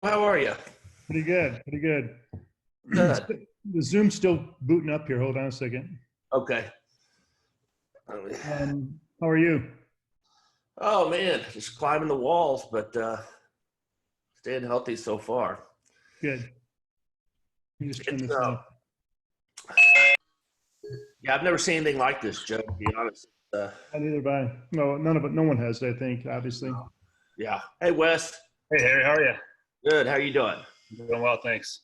How are you? Pretty good, pretty good. Good. The Zoom's still booting up here. Hold on a second. Okay. How are you? Oh man, just climbing the walls, but staying healthy so far. Good. Let me just turn It's this off. yeah, I've never seen anything like this, Joe. To be honest. Neither have I. No, none of it. No one has, I think, obviously. Yeah. Hey, Wes. Hey Harry, how are you? Good. How you doing? Doing well, thanks.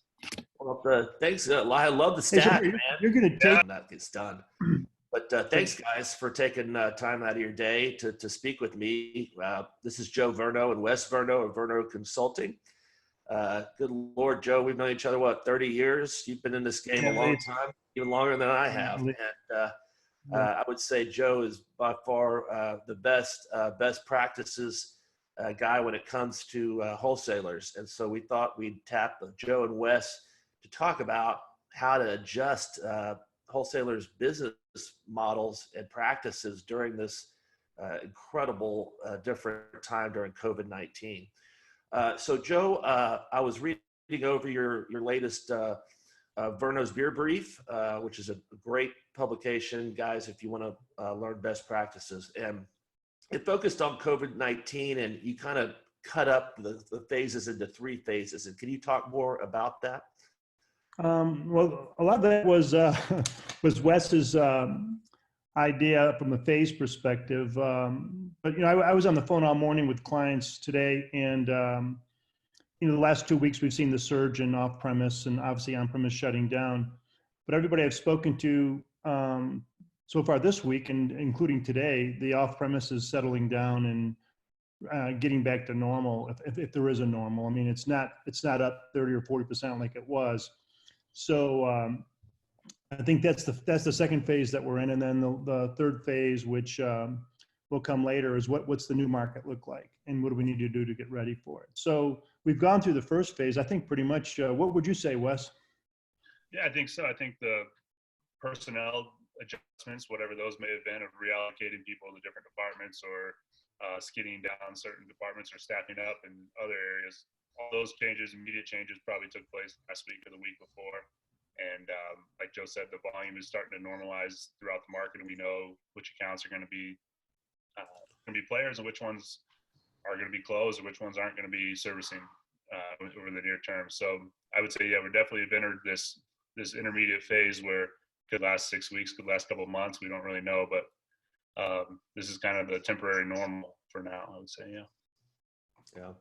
Well, thanks. I love the Hey, so stat, man. you're going to take. That gets done. But thanks, guys, for taking time out of your day to speak with me. This is Joe Verno and Wes Verno of Verno Consulting. Good Lord, Joe, we've known each other, what, 30 years? You've been in this game a long time, even longer than I have. And I would say Joe is by far the best practices guy when it comes to wholesalers. And so we thought we'd tap Joe and Wes to talk about how to adjust wholesalers' business models and practices during this incredible different time during COVID-19. So Joe, I was reading over your latest Verno's Beer Brief, which is a great publication, guys, if you want to learn best practices. And it focused on COVID-19, and you kind of cut up the phases into three phases. And can you talk more about that? Well, a lot of that was was Wes's idea from a phase perspective. But I was on the phone all morning with clients today, and the last 2 weeks we've seen the surge in off-premise and obviously on-premise shutting down. But everybody I've spoken to so far this week, and including today, the off-premise is settling down and getting back to normal, if there is a normal. I mean, it's not up 30 or 40% like it was. So I think that's the second phase that we're in, and then the third phase, which will come later, is what's the new market look like, and what do we need to do to get ready for it. So we've gone through the first phase. I think pretty much. What would you say, Wes? Yeah, I think so. I think the personnel adjustments, whatever those may have been, of reallocating people to different departments or skinning down certain departments or staffing up in other areas. All those changes, immediate changes, probably took place last week or the week before. And like Joe said, the volume is starting to normalize throughout the market, and we know which accounts are going to be players and which ones are going to be closed or which ones aren't going to be servicing over the near term. So I would say, yeah, we're definitely have entered this intermediate phase where it could last 6 weeks, could last a couple of months. We don't really know, but this is kind of the temporary normal for now, I would say. Yeah. Yeah.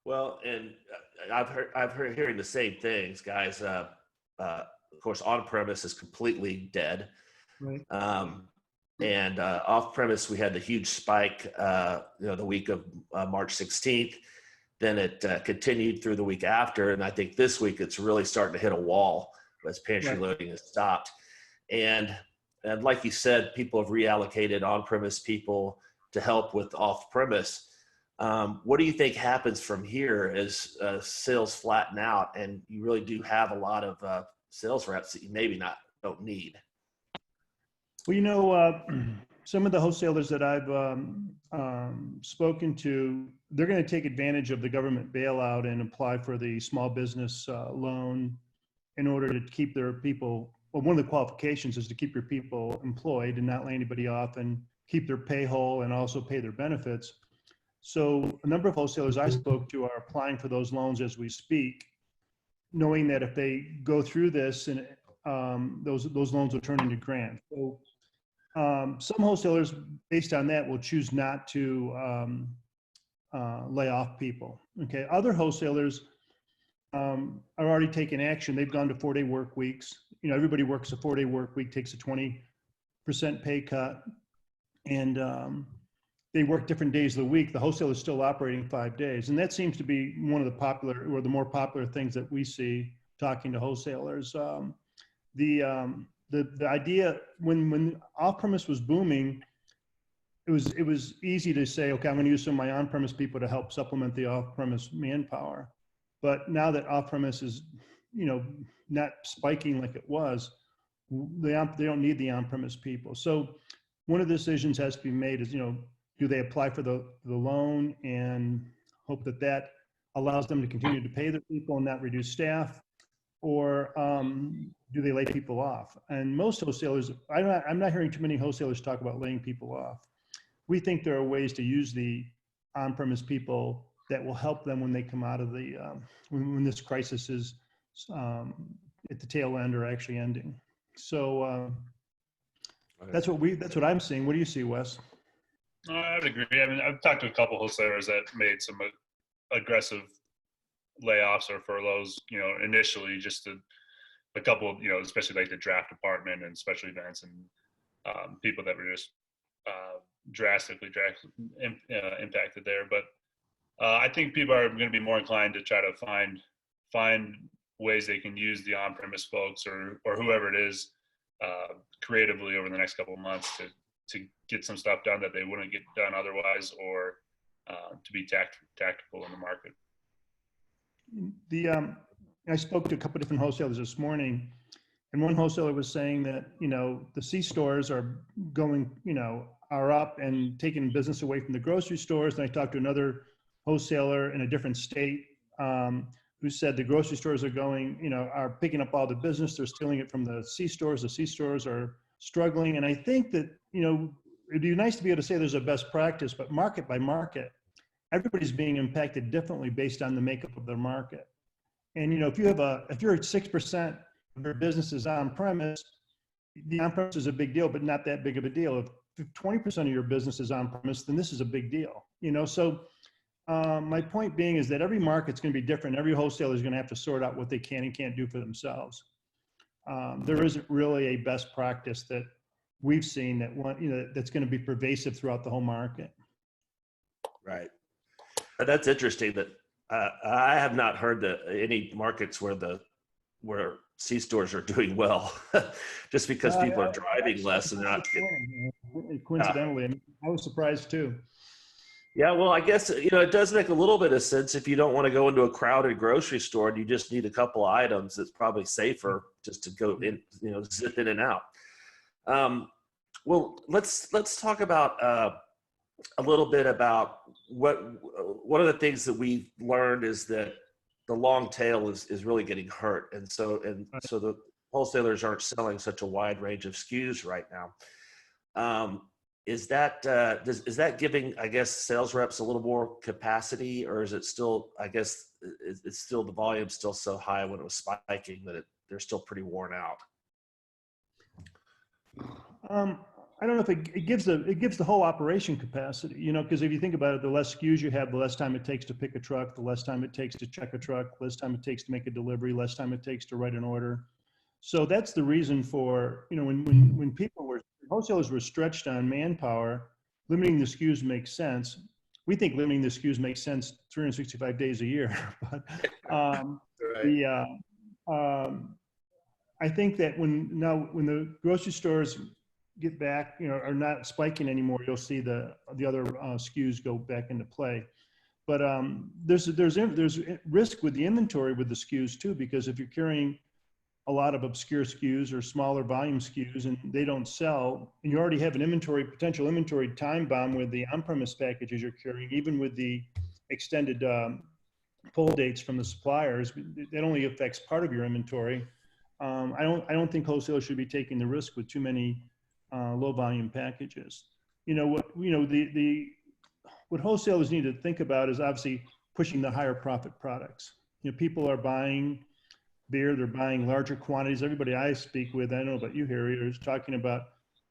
Well, and I've heard hearing the same things, guys. Of course, on-premise is completely dead. Right. And off-premise, we had the huge spike, the week of March 16th. Then it continued through the week after, and I think this week it's really starting to hit a wall as pantry loading has stopped. And like you said, people have reallocated on-premise people to help with off-premise. What do you think happens from here as sales flatten out and you really do have a lot of sales reps that you maybe don't need? Well, some of the wholesalers that I've spoken to, they're going to take advantage of the government bailout and apply for the small business loan in order to keep their people. Well, one of the qualifications is to keep your people employed and not lay anybody off, and keep their pay whole and also pay their benefits. So a number of wholesalers I spoke to are applying for those loans as we speak, knowing that if they go through this, and those loans will turn into grants. So some wholesalers, based on that, will choose not to lay off people. Okay, other wholesalers are already taking action. They've gone to 4-day work weeks. Everybody works a 4-day work week, takes a 20% pay cut, and they work different days of the week. The wholesaler is still operating 5 days, and that seems to be one of the popular, or the more popular things that we see talking to wholesalers. The idea when off-premise was booming, it was easy to say, okay, I'm going to use some of my on-premise people to help supplement the off-premise manpower. But now that off-premise is, not spiking like it was, they don't need the on-premise people. So one of the decisions has to be made is, do they apply for the loan and hope that allows them to continue to pay their people and not reduce staff, or do they lay people off? And most wholesalers, I'm not hearing too many wholesalers talk about laying people off. We think there are ways to use the on-premise people that will help them when they come out of the, when this crisis is at the tail end or actually ending. So that's what I'm seeing. What do you see, Wes? I would agree. I mean, I've talked to a couple wholesalers that made some aggressive layoffs or furloughs, initially, just a couple, especially like the draft department and special events, and people that were just drastically impacted there. But I think people are going to be more inclined to try to find ways they can use the on-premise folks or whoever it is creatively over the next couple of months to get some stuff done that they wouldn't get done otherwise, or to be tactical in the market. I spoke to a couple of different wholesalers this morning, and one wholesaler was saying that, the C stores are going, are up and taking business away from the grocery stores. And I talked to another wholesaler in a different state who said the grocery stores are going, are picking up all the business. They're stealing it from the C stores. The C stores are struggling. And I think that, it'd be nice to be able to say there's a best practice, but market by market, everybody's being impacted differently based on the makeup of their market. And, if you're at 6% of your business is on premise, the on premise is a big deal, but not that big of a deal. If 20% of your business is on premise, then this is a big deal, So my point being is that every market's going to be different. Every wholesaler is going to have to sort out what they can and can't do for themselves. There isn't really a best practice that we've seen that's going to be pervasive throughout the whole market. Right. That's interesting that I have not heard any markets where C stores are doing well, just because people are driving less and they're not getting. Coincidentally, I was surprised too. Yeah, well, I guess, it does make a little bit of sense if you don't want to go into a crowded grocery store and you just need a couple of items. It's probably safer just to go in, zip in and out. Well, let's talk about a little bit about one of the things that we've learned is that the long tail is really getting hurt. And so the wholesalers aren't selling such a wide range of SKUs right now. Is that giving, I guess, sales reps a little more capacity, or is it still, I guess, it's still the volume still so high when it was spiking that they're still pretty worn out? I don't know if it gives the whole operation capacity, because if you think about it, the less SKUs you have, the less time it takes to pick a truck, the less time it takes to check a truck, less time it takes to make a delivery, less time it takes to write an order. So that's the reason for, when wholesalers were stretched on manpower, limiting the SKUs makes sense. We think limiting the SKUs makes sense 365 days a year. But I think that when the grocery stores get back, are not spiking anymore, you'll see the other SKUs go back into play. But there's risk with the inventory with the SKUs too, because if you're carrying a lot of obscure SKUs or smaller volume SKUs and they don't sell, and you already have an potential inventory time bomb with the on-premise packages you're carrying, even with the extended pull dates from the suppliers, that only affects part of your inventory. I don't think wholesalers should be taking the risk with too many low volume packages. What wholesalers need to think about is obviously pushing the higher profit products. People are buying beer, they're buying larger quantities. Everybody I speak with, I don't know about you, Harry, is talking about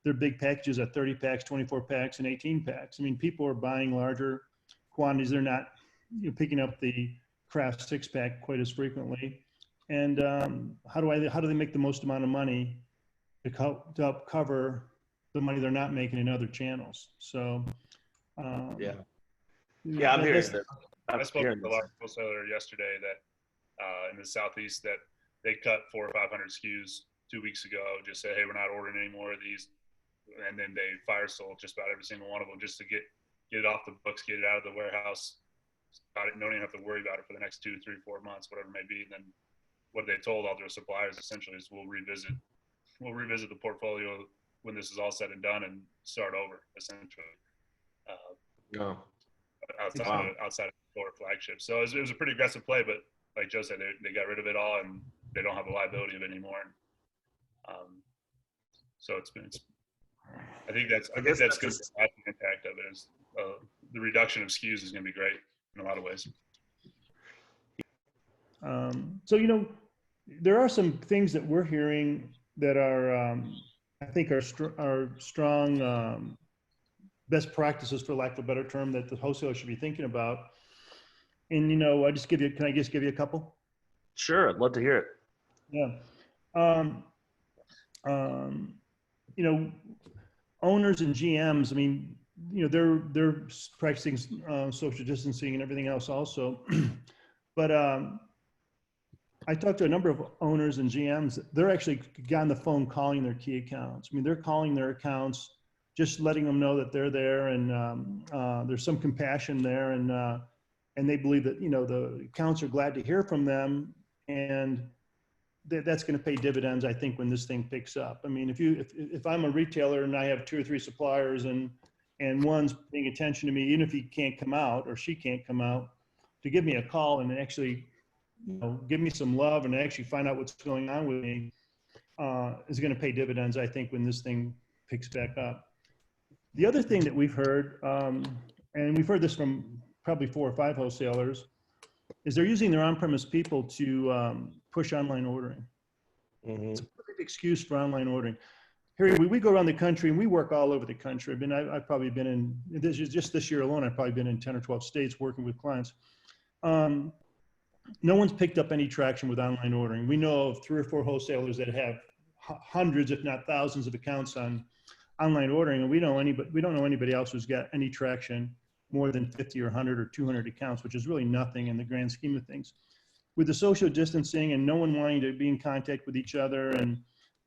their big packages at 30 packs, 24 packs, and 18 packs. I mean, people are buying larger quantities. They're not picking up the craft 6-pack quite as frequently. And how do they make the most amount of money to help cover the money they're not making in other channels? So I'm hearing that. I spoke to a large wholesaler yesterday that in the Southeast that they cut 400 or 500 SKUs 2 weeks ago. Just said, hey, we're not ordering any more of these, and then they fire sold just about every single one of them just to get it off the books, get it out of the warehouse. Don't even have to worry about it for the next 2, 3, 4 months, whatever it may be. And then what they told all their suppliers essentially is we'll revisit the portfolio when this is all said and done and start over essentially. Outside of 4 flagships. So it was a pretty aggressive play, but like Joe said, they got rid of it all and they don't have a liability of it anymore. So I think that's good. The impact of it is the reduction of SKUs is going to be great in a lot of ways. So, there are some things that we're hearing that are, I think are strong best practices, for lack of a better term, that the wholesaler should be thinking about. And, can I just give you a couple? Sure. I'd love to hear it. Yeah. Owners and GMs, I mean, they're practicing social distancing and everything else also. But I talked to a number of owners and GMs. They're actually got on the phone calling their key accounts. I mean, they're calling their accounts, just letting them know that they're there, and there's some compassion there, and they believe that the accounts are glad to hear from them, and that's going to pay dividends, I think, when this thing picks up. I mean, if I'm a retailer and I have 2 or 3 suppliers, and one's paying attention to me, even if he can't come out or she can't come out, to give me a call and actually give me some love and actually find out what's going on with me is going to pay dividends, I think, when this thing picks back up. The other thing that we've heard, and we've heard this from probably 4 or 5 wholesalers, is they're using their on-premise people to push online ordering. Mm-hmm. It's a perfect excuse for online ordering. Here, we go around the country and we work all over the country. I've probably been in, just this year alone, I've probably been in 10 or 12 states working with clients. No one's picked up any traction with online ordering. We know of 3 or 4 wholesalers that have hundreds, if not thousands, of accounts on online ordering, and we don't know anybody else who's got any traction more than 50 or 100 or 200 accounts, which is really nothing in the grand scheme of things. With the social distancing and no one wanting to be in contact with each other, and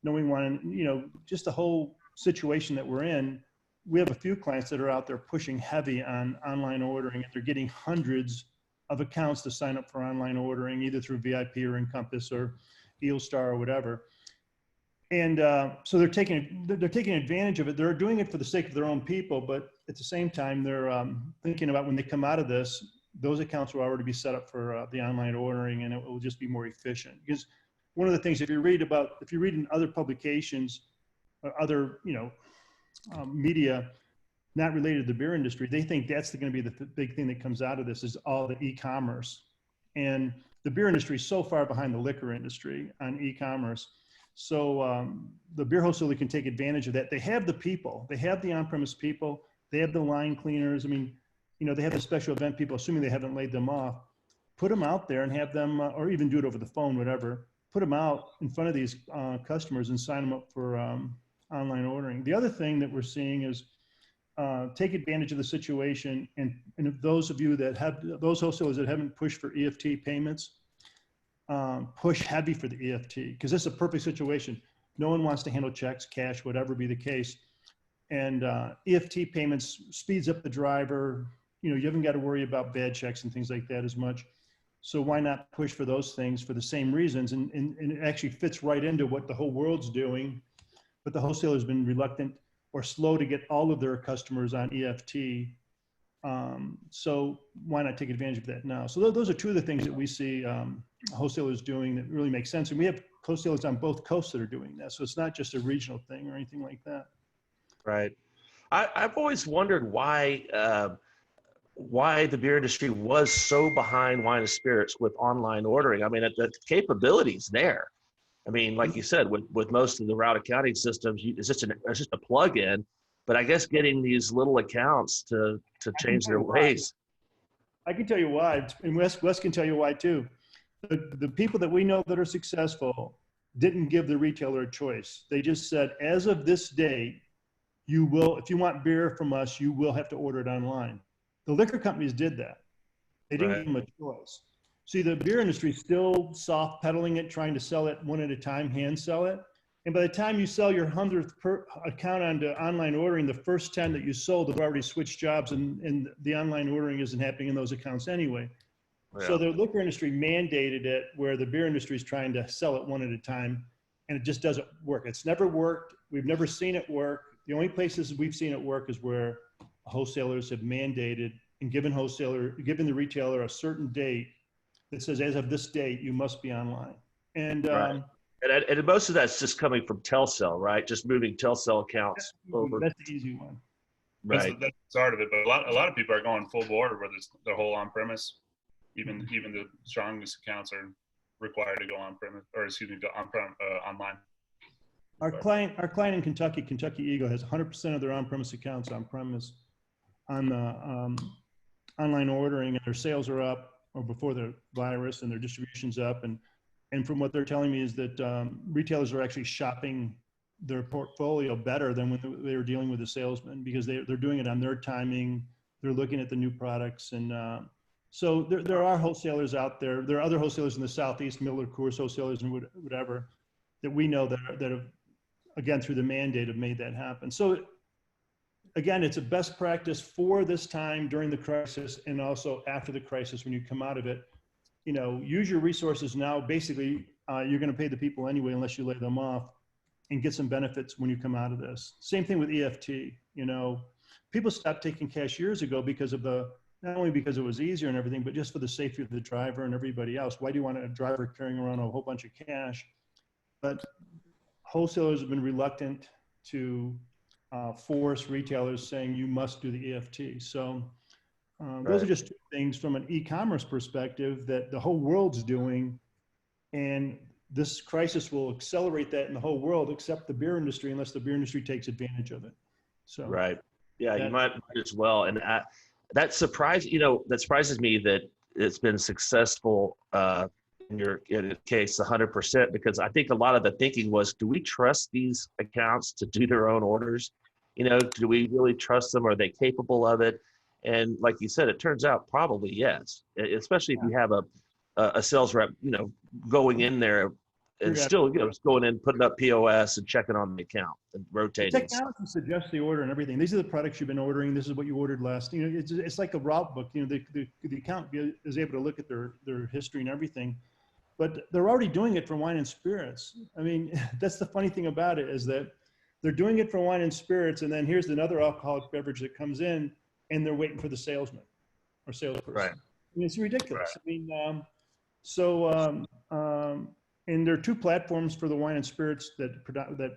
no one wanting, just the whole situation that we're in, we have a few clients that are out there pushing heavy on online ordering, and they're getting hundreds of accounts to sign up for online ordering, either through VIP or Encompass or EelStar or whatever. And so they're taking advantage of it. They're doing it for the sake of their own people, but at the same time, they're thinking about when they come out of this, those accounts will already be set up for the online ordering, and it will just be more efficient. Because one of the things, if you read in other publications, or other media not related to the beer industry, they think that's going to be the big thing that comes out of this, is all the e-commerce. And the beer industry is so far behind the liquor industry on e-commerce. So the beer wholesaler can take advantage of that. They have the people, they have the on-premise people, they have the line cleaners. I mean, they have the special event people, assuming they haven't laid them off. Put them out there and have them, or even do it over the phone, whatever. Put them out in front of these customers and sign them up for online ordering. The other thing that we're seeing is take advantage of the situation, and if those of you that have, those wholesalers that haven't pushed for EFT payments, push heavy for the EFT, because this is a perfect situation. No one wants to handle checks, cash, whatever be the case. And EFT payments speeds up the driver. You haven't got to worry about bad checks and things like that as much. So why not push for those things for the same reasons? And it actually fits right into what the whole world's doing, but the wholesaler's been reluctant or slow to get all of their customers on EFT. So why not take advantage of that now? So those are 2 of the things that we see wholesalers doing that really make sense. And we have wholesalers on both coasts that are doing that. So it's not just a regional thing or anything like that. Right. I've always wondered why the beer industry was so behind wine and spirits with online ordering. I mean, the capability's there. I mean, like you said, with most of the route accounting systems, it's just a plug-in. But I guess getting these little accounts to change their ways. I can tell you why, and Wes can tell you why too. The people that we know that are successful didn't give the retailer a choice. They just said, as of this date, you will, if you want beer from us, you will have to order it online. The liquor companies did that. They didn't give them a choice. See, the beer industry is still soft pedaling it, trying to sell it one at a time, hand sell it. And by the time you sell your 100th account onto online ordering, the first 10 that you sold have already switched jobs, and the online ordering isn't happening in those accounts anyway. Yeah. So the liquor industry mandated it, where the beer industry is trying to sell it one at a time, and it just doesn't work. It's never worked. We've never seen it work. The only places we've seen it work is where wholesalers have mandated and giving the retailer a certain date that says, as of this date, you must be online. And Right. And most of that's just coming from Telcel, right? Just moving Telcel accounts over. that's the easy one. Right. That's the start of it, but a lot of people are going full board where the whole on-premise. Even the strongest accounts are required to go on-premise, or excuse me, go online. Our client in Kentucky, Kentucky Eagle, has 100% of their on-premise accounts on-premise on the online ordering, and their sales are up, or before the virus, and their distribution's up. And from what they're telling me is that retailers are actually shopping their portfolio better than when they were dealing with the salesman, because they're doing it on their timing. They're looking at the new products. And so there are wholesalers out there. There are other wholesalers in the Southeast, Miller Coors wholesalers and whatever, that we know that have, again, through the mandate, have made that happen. So again, it's a best practice for this time during the crisis, and also after the crisis when you come out of it. You know, use your resources now. Basically, you're going to pay the people anyway unless you lay them off, and get some benefits when you come out of this. Same thing with EFT. You know, people stopped taking cash years ago because of not only because it was easier and everything, but just for the safety of the driver and everybody else. Why do you want a driver carrying around a whole bunch of cash? But wholesalers have been reluctant to force retailers, saying you must do the EFT. So those are just two things from an e-commerce perspective that the whole world's doing, and this crisis will accelerate that in the whole world, except the beer industry, unless the beer industry takes advantage of it. So right, yeah, you might as well. And that surprises me that it's been successful in your case 100%, because I think a lot of the thinking was, do we trust these accounts to do their own orders? You know, do we really trust them? Are they capable of it? And like you said, it turns out probably yes, especially if you have a sales rep, you know, going in there and still, you know, just going in, putting up POS and checking on the account and rotating. The technology suggests the order and everything. These are the products you've been ordering. This is what you ordered last. You know, it's like a route book. You know, the account is able to look at their history and everything. But they're already doing it for wine and spirits. I mean, that's the funny thing about it, is that they're doing it for wine and spirits, and then here's another alcoholic beverage that comes in, and they're waiting for the salesman or salesperson. Right. I mean, it's ridiculous. Right. I mean, and there are two platforms for the wine and spirits that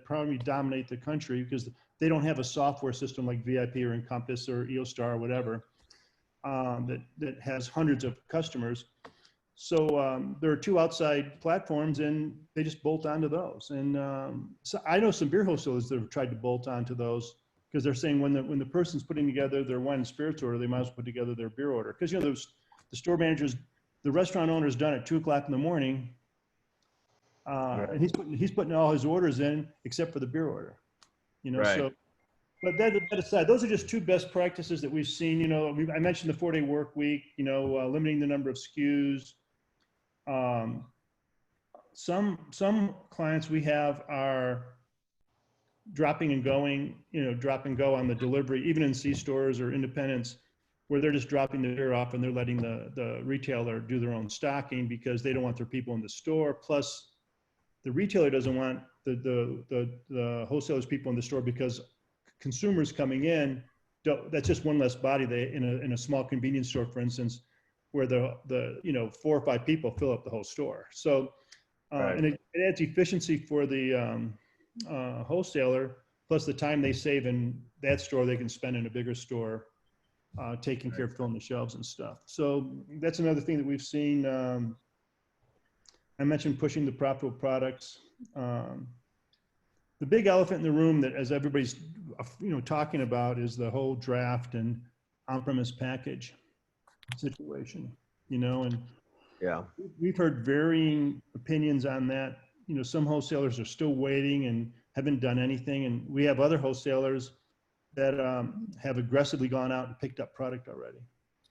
probably dominate the country, because they don't have a software system like VIP or Encompass or EOStar or whatever that has hundreds of customers. So there are two outside platforms, and they just bolt onto those. And so I know some beer wholesalers that have tried to bolt onto those, because they're saying when the person's putting together their wine and spirits order, they might as well put together their beer order. Because, you know, the store managers, the restaurant owner's done at 2 o'clock in the morning, and he's putting all his orders in except for the beer order. You know, so. But that aside, those are just two best practices that we've seen. You know, I mentioned the 4-day work week. You know, limiting the number of SKUs. Some clients we have are dropping and going, you know, drop and go on the delivery, even in C-stores or independents, where they're just dropping the beer off and they're letting the retailer do their own stocking, because they don't want their people in the store. Plus, the retailer doesn't want the wholesalers' people in the store, because consumers coming in, that's just one less body. In a small convenience store, for instance, where the you know, 4 or 5 people fill up the whole store. So and it adds efficiency for the wholesaler, plus the time they save in that store they can spend in a bigger store taking care of filling the shelves and stuff. So that's another thing that we've seen. I mentioned pushing the profitable products. The big elephant in the room that, as everybody's talking about, is the whole draft and on-premise package situation. And we've heard varying opinions on that. Some wholesalers are still waiting and haven't done anything, and we have other wholesalers that have aggressively gone out and picked up product already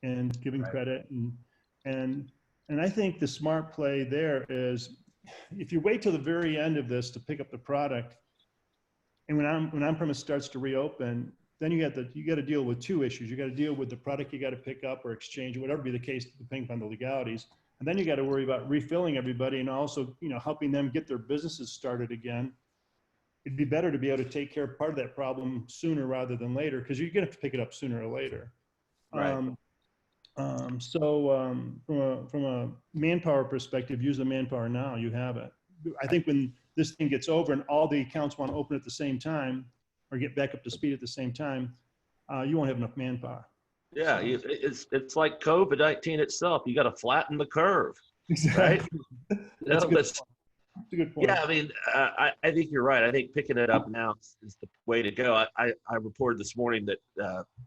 and giving credit. And I think the smart play there is, if you wait till the very end of this to pick up the product, and when on-premise starts to reopen, then you got to deal with 2 issues. You got to deal with the product you got to pick up or exchange, or whatever be the case, depending upon the legalities. And then you got to worry about refilling everybody, and also, helping them get their businesses started again. It'd be better to be able to take care of part of that problem sooner rather than later, because you're going to have to pick it up sooner or later. From a manpower perspective, use the manpower now, you have it. I think when this thing gets over and all the accounts want to open at the same time or get back up to speed at the same time, you won't have enough manpower. Yeah, it's like COVID-19 itself. You got to flatten the curve, right? Exactly. That's a good point. That's a good point. Yeah, I mean, I think you're right. I think picking it up now is the way to go. I reported this morning that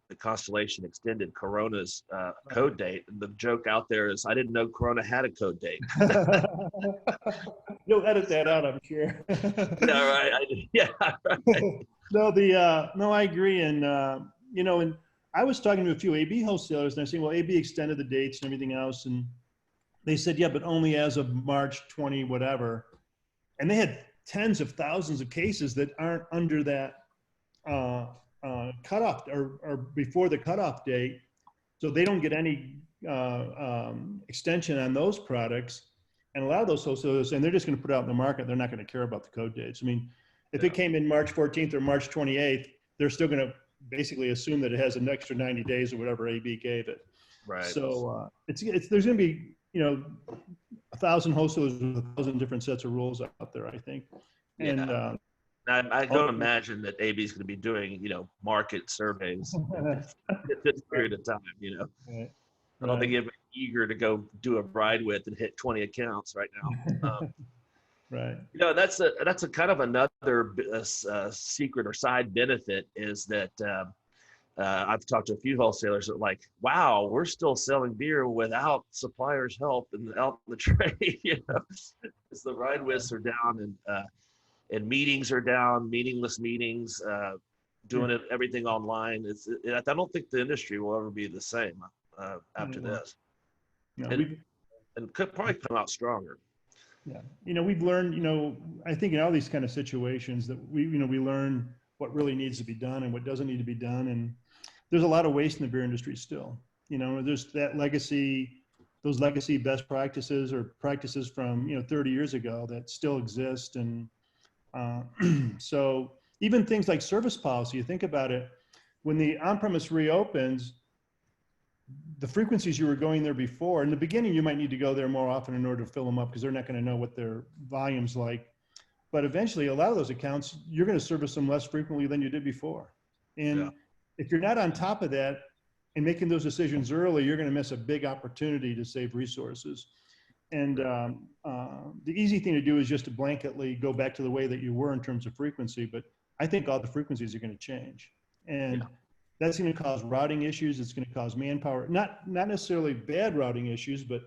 the Constellation extended Corona's code date. And the joke out there is, I didn't know Corona had a code date. You'll edit that out, I'm sure. Yeah, right. Yeah, right. No, I agree. And, and I was talking to a few AB wholesalers and I saying, well, AB extended the dates and everything else. And they said, yeah, but only as of March 20, whatever. And they had tens of thousands of cases that aren't under that cutoff or before the cutoff date. So they don't get any extension on those products. And a lot of those wholesalers, and they're just going to put it out in the market. They're not going to care about the code dates. I mean, if it came in March 14th or March 28th, they're still going to basically assume that it has an extra 90 days or whatever AB gave it. Right. So there's going to be, 1,000 wholesalers with 1,000 different sets of rules out there, I think. And I don't imagine that AB is going to be doing, market surveys at this period of time, Right. I don't think anybody's eager to go do a ride with and hit 20 accounts right now. Right. That's a kind of another secret or side benefit is that I've talked to a few wholesalers that are like, wow, we're still selling beer without suppliers' help and out in the trade, because the ride widths are down and meetings are down, meaningless meetings, doing everything online. I don't think the industry will ever be the same after this. No, and could probably come out stronger. Yeah. We've learned, I think in all these kind of situations that we learn what really needs to be done and what doesn't need to be done. And there's a lot of waste in the beer industry still. There's those legacy best practices or practices from, 30 years ago that still exist. And so even things like service policy, you think about it, when the on-premise reopens, the frequencies you were going there before, in the beginning, you might need to go there more often in order to fill them up because they're not going to know what their volume's like. But eventually, a lot of those accounts, you're going to service them less frequently than you did before. And if you're not on top of that and making those decisions early, you're going to miss a big opportunity to save resources. And the easy thing to do is just to blanketly go back to the way that you were in terms of frequency. But I think all the frequencies are going to change. And that's going to cause routing issues. It's going to cause manpower, not necessarily bad routing issues, but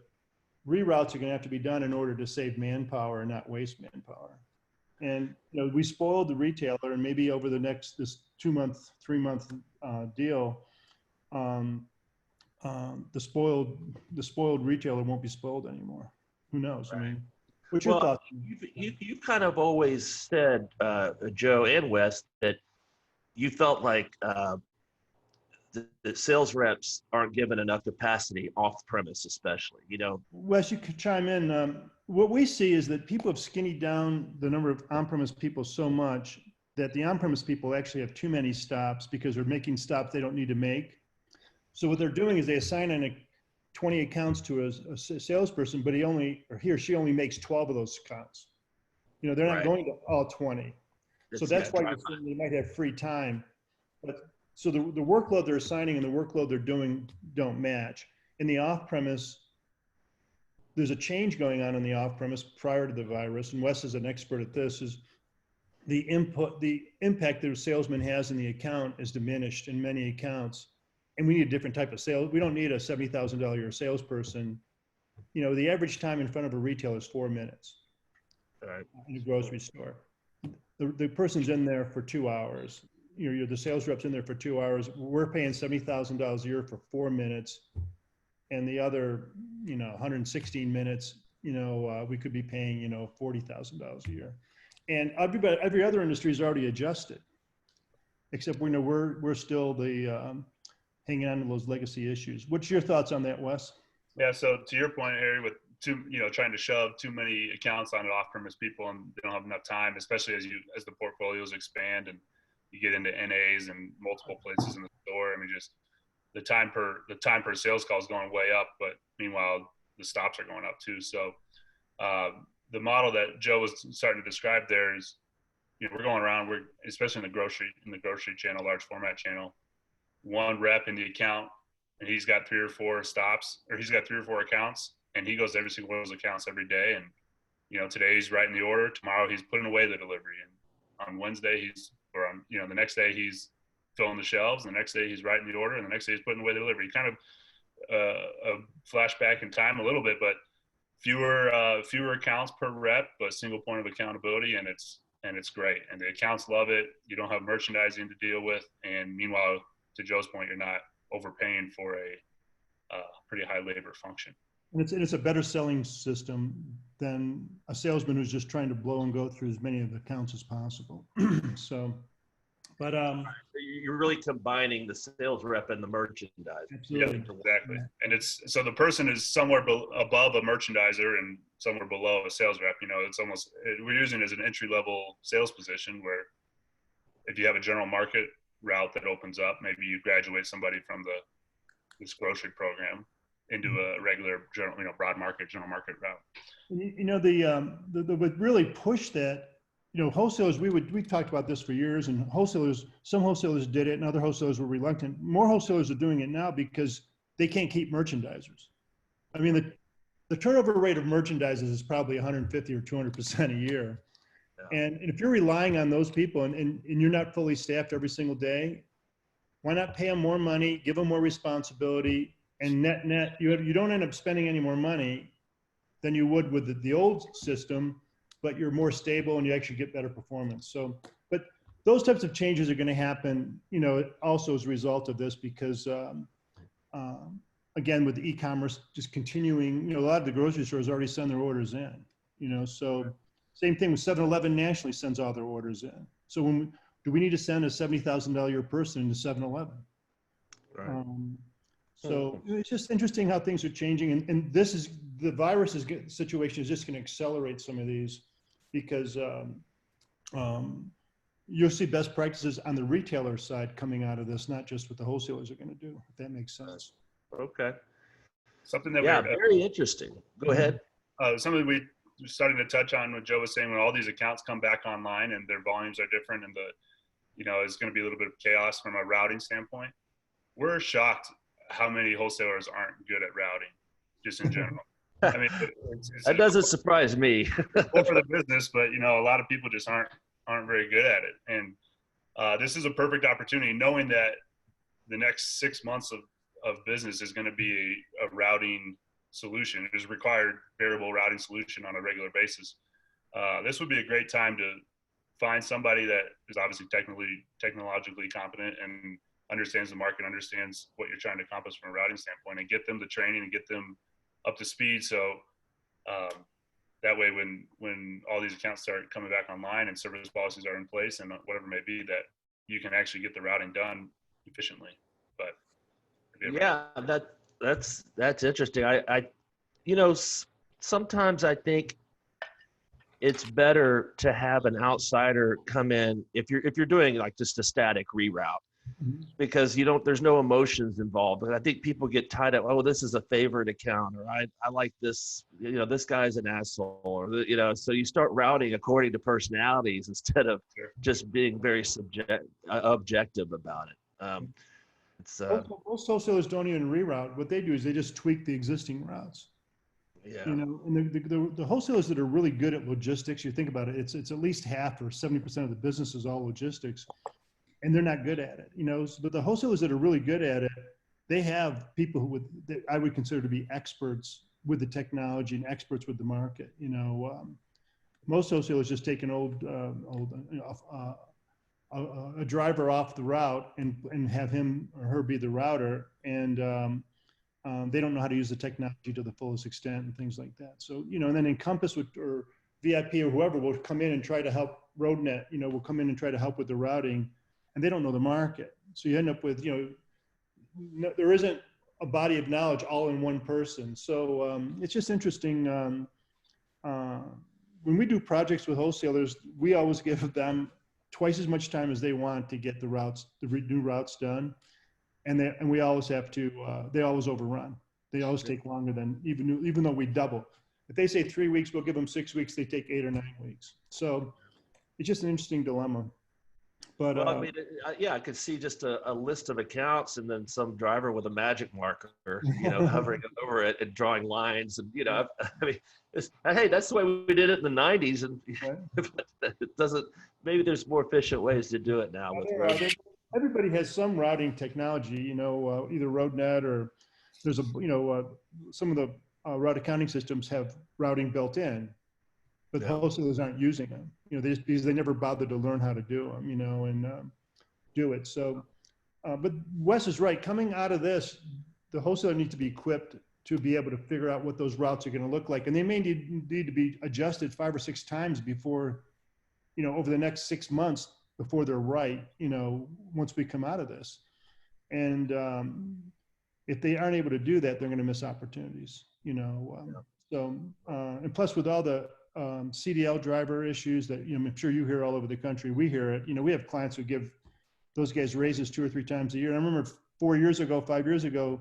reroutes are going to have to be done in order to save manpower and not waste manpower. And we spoiled the retailer, and maybe over the next this 2-month, 3-month deal, the spoiled retailer won't be spoiled anymore. Who knows? Right. I mean, what's your thoughts? You've kind of always said, Joe and Wes, that you felt like the sales reps aren't given enough capacity off premise, especially, Wes, you could chime in. What we see is that people have skinnied down the number of on-premise people so much that the on-premise people actually have too many stops because they're making stops they don't need to make. So what they're doing is they assign 20 accounts to a salesperson, but he or she only makes 12 of those accounts. They're not going to all 20. So that's why you're saying they might have free time. But so the workload they're assigning and the workload they're doing don't match. In the off-premise, there's a change going on in the off-premise prior to the virus, and Wes is an expert at this, is the impact that a salesman has in the account is diminished in many accounts. And we need a different type of sales. We don't need a $70,000 a year salesperson. The average time in front of a retailer is 4 minutes in a grocery store. The person's in there for 2 hours. You're the sales rep's in there for 2 hours. We're paying $70,000 a year for 4 minutes. And the other, 116 minutes, we could be paying, $40,000 a year. And every other industry is already adjusted, except we're still hanging on to those legacy issues. What's your thoughts on that, Wes? Yeah. So to your point, Harry, with trying to shove too many accounts on off-premise people, and they don't have enough time, especially as the portfolios expand and you get into NAs and multiple places in the store. I mean, just the time per sales call is going way up, but meanwhile the stops are going up too. So the model that Joe was starting to describe there is, we're going around, we're especially in the grocery channel, large format channel, one rep in the account, and he's got 3 or 4 stops, or he's got 3 or 4 accounts, and he goes to every single one of those accounts every day. And today he's writing the order, tomorrow he's putting away the delivery, and on Wednesday the next day he's filling the shelves, and the next day he's writing the order, and the next day he's putting away the delivery. Kind of a flashback in time a little bit, but fewer accounts per rep, but a single point of accountability, and it's great. And the accounts love it. You don't have merchandising to deal with, and meanwhile, to Joe's point, you're not overpaying for a pretty high labor function. And it's a better selling system than a salesman who's just trying to blow and go through as many of the accounts as possible. So, but you're really combining the sales rep and the merchandise. Absolutely. Yeah, exactly. And it's so the person is somewhere above a merchandiser and somewhere below a sales rep. It's almost, we're using it as an entry level sales position, where if you have a general market route that opens up, maybe you graduate somebody from this grocery program into a regular general, broad market, general market route. The what really pushed that, wholesalers, we've talked about this for years, and some wholesalers did it and other wholesalers were reluctant. More wholesalers are doing it now because they can't keep merchandisers. I mean, the turnover rate of merchandisers is probably 150 or 200% a year. Yeah. And if you're relying on those people and you're not fully staffed every single day, why not pay them more money, give them more responsibility, and net, you don't end up spending any more money than you would with the old system, but you're more stable and you actually get better performance. So, but those types of changes are going to happen, also as a result of this, because again, with the e-commerce just continuing, a lot of the grocery stores already send their orders in, so same thing with 7-Eleven nationally sends all their orders in. So do we need to send a $70,000 a year person into 7-Eleven? Right. So it's just interesting how things are changing, and the virus situation is just going to accelerate some of these, because you'll see best practices on the retailer side coming out of this, not just what the wholesalers are going to do, if that makes sense. Okay. Something that very interesting. Go ahead. Something we starting to touch on what Joe was saying, when all these accounts come back online and their volumes are different, and it's going to be a little bit of chaos from a routing standpoint. We're shocked how many wholesalers aren't good at routing, just in general. I mean, that doesn't surprise me. Well, for the business, but a lot of people just aren't very good at it. And this is a perfect opportunity, knowing that the next 6 months of business is going to be a routing solution. It is required variable routing solution on a regular basis. This would be a great time to find somebody that is obviously technologically competent and understands the market, understands what you're trying to accomplish from a routing standpoint, and get them the training and get them up to speed. So that way, when all these accounts start coming back online and service policies are in place and whatever it may be, that you can actually get the routing done efficiently. But yeah, that's interesting. I sometimes I think it's better to have an outsider come in if you're doing like just a static reroute, because there's no emotions involved. But I think people get tied up. Oh, this is a favorite account, or I like this. This guy's an asshole, or So you start routing according to personalities instead of just being very objective about it. Most wholesalers don't even reroute. What they do is they just tweak the existing routes. Yeah. And the wholesalers that are really good at logistics, you think about it, it's at least half or 70% of the business is all logistics, and they're not good at it. But the wholesalers that are really good at it, they have people that I would consider to be experts with the technology and experts with the market. Most wholesalers just take an a driver off the route and have him or her be the router, and they don't know how to use the technology to the fullest extent and things like that. So, and then Encompass or VIP or whoever will come in and try to help RoadNet, will come in and try to help with the routing, and they don't know the market. So you end up with, there isn't a body of knowledge all in one person. So it's just interesting. When we do projects with wholesalers, we always give them twice as much time as they want to get the new routes done. and we always have to, they always overrun. They always take longer than, even though we double. If they say 3 weeks, we'll give them 6 weeks, they take 8 or 9 weeks. So it's just an interesting dilemma. But well, I mean, yeah, I could see just a list of accounts and then some driver with a magic marker, hovering over it and drawing lines. And, I mean, hey, that's the way we did it in the 90s. And it doesn't, maybe there's more efficient ways to do it now. Everybody has some routing technology, either RoadNet or there's some of the route accounting systems have routing built in, but wholesalers aren't using them, because they never bothered to learn how to do them, and do it. So, but Wes is right. Coming out of this, the wholesaler needs to be equipped to be able to figure out what those routes are going to look like, and they may need to be adjusted 5 or 6 times before, over the next 6 months before they're right. Once we come out of this, and if they aren't able to do that, they're going to miss opportunities. So, and plus with all the CDL driver issues that, I'm sure you hear all over the country, we hear it, we have clients who give those guys raises 2 or 3 times a year. And I remember 5 years ago,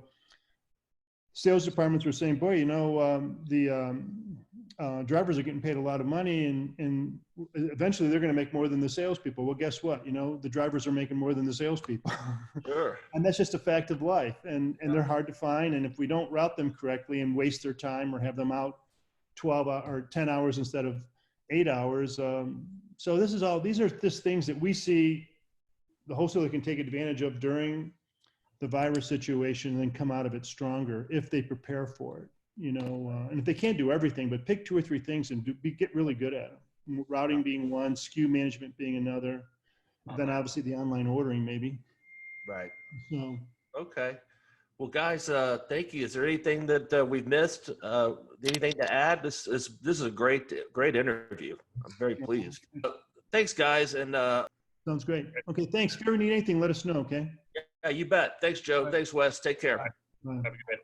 sales departments were saying, boy, the drivers are getting paid a lot of money and eventually they're going to make more than the salespeople. Well, guess what? The drivers are making more than the salespeople. Sure. And that's just a fact of life. And they're hard to find. And if we don't route them correctly and waste their time or have them out 12 or 10 hours instead of 8 hours. So these are just things that we see the wholesaler can take advantage of during the virus situation and then come out of it stronger if they prepare for it. And if they can't do everything, but pick 2 or 3 things and get really good at them. Routing being one, SKU management being another, then obviously the online ordering maybe. Right. So. Okay. Well, guys, thank you. Is there anything that we've missed? Anything to add? This is a great interview. I'm very pleased. Thanks, guys. And sounds great. Okay, thanks. If you ever need anything, let us know. Okay. Yeah, you bet. Thanks, Joe. Thanks, Wes. Take care. Have a good day.